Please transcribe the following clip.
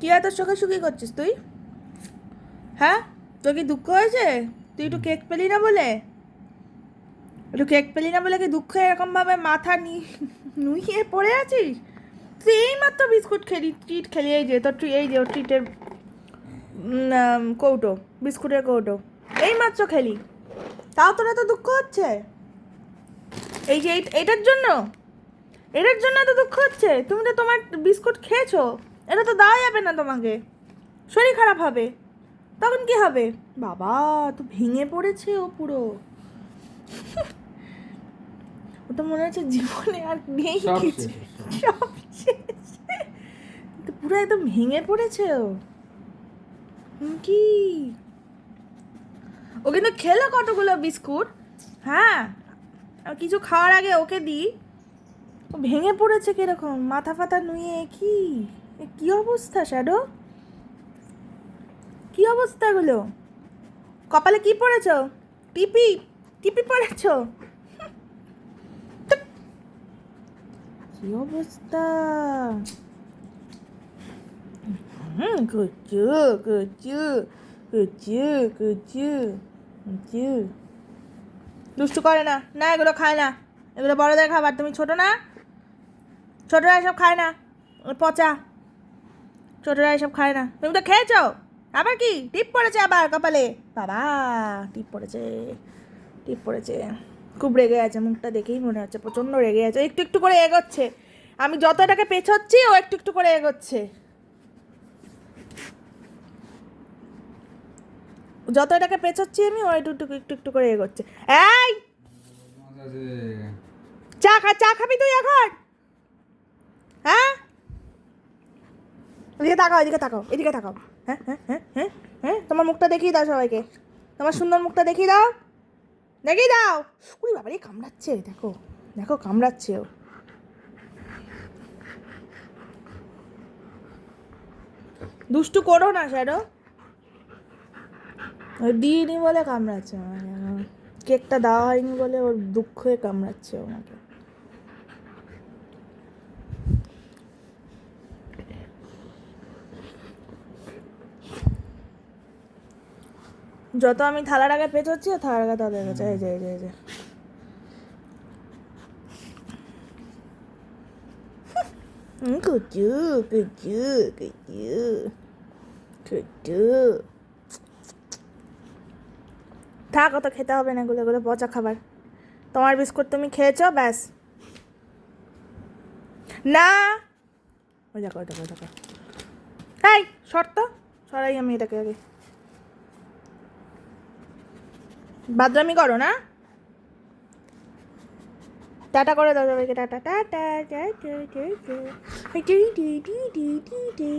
কি এত চোখাচুখি করছিস তুই? হ্যাঁ, তোর কি দুঃখ হয়েছে? তুই একটু কেক পেলি না বলে? একটু কেক পেলি না বলে কি দুঃখে এরকমভাবে মাথা নুইয়ে পড়ে আছিস? তুই এইমাত্র বিস্কুট খেলি, ট্রিট খেলি, এই যে তোর এই যে ট্রিটের কৌটো, বিস্কুটের কৌটো এইমাত্র খেলি, তাও তোর এত দুঃখ হচ্ছে? এই যে এটার জন্য তো দুঃখ হচ্ছে? তুমি তো তোমার বিস্কুট খেয়েছো, এটা তো দেওয়া যাবে না তোমাকে, শরীর খারাপ হবে। তখন কি হবে? বাবা, তো ভেঙে পড়েছে ও পুরো। ও তো মনে হচ্ছে জীবনে আর নেই কিছু, সব শেষ। তো পুরো একদম ভেঙে পড়েছে ও। কি ও কিন্তু খেলো কতগুলো বিস্কুট। হ্যাঁ, আর কিছু খাওয়ার আগে ওকে দিই। ও ভেঙে পড়েছে কিরকম, মাথা ফাথা নুয়ে। কি অবস্থা শ্যাডো? কি অবস্থা এগুলো? কপালে কি পড়েছ? টিপি টিপি পড়েছ? কি অবস্থা? কুচু কুচু কুচু কুচু কুচু। দুষ্টু করে না, না এগুলো খায় না, এগুলো বড়দের খাবার। তুমি ছোট না, ছোটরা এসব খায় না, পচা। ছোটরা এসব খায় না, তুমি তো খেয়েছো। আবার কি টিপ পড়েছে আবার কপালে? বাবা, টিপ পড়েছে, টিপ পড়েছে। খুব রেগে আছে, মুখটা দেখেই মনে হচ্ছে প্রচণ্ড রেগে আছে। একটু একটু করে এগোচ্ছে, আমি যত এটাকে পেছোচ্ছি ও একটু একটু করে এগোচ্ছে। যত এটাকে পেছোচ্ছি আমি, ও একটু একটু একটু একটু করে এগোচ্ছে। এই চা খাবি তুই এখন? হ্যাঁ, এদিকে তাকাও, এদিকে তাকাও, এদিকে তাকাও। হ্যাঁ হ্যাঁ হ্যাঁ হ্যাঁ হ্যাঁ, তোমার মুখটা দেখিয়ে দাও সবাইকে, তোমার সুন্দর মুখটা দেখিয়ে দাও, দেখিয়ে দাও। উনি বাবারে কামড়াচ্ছে, দেখো দেখো কামড়াচ্ছে ও। দুষ্টু করো না শ্যাডো, ওই দিইনি বলে কামড়াচ্ছে আমাকে। কেকটা দেওয়া হয়নি বলে ওর দুঃখে কামড়াচ্ছে ওনাকে। যত আমি থালার আগে পেঁচোচ্ছি ও থালার আগে তাদের গেছে। এই যে এই যে এই যে কুচু কুচু কুচু কুচু। থাক, অত খেতে হবে না, এগুলো এগুলো পচা খাবার। তোমার বিস্কুট তুমি খেয়েছো, ব্যাস। না, ওই দেখো ওই দেখো ওই দেখো। এই শর্ত সরাই আমি এটাকে আগে। বাদরামি করো না, টাটা করে দাও সবাইকে, tata tata tata tata tata.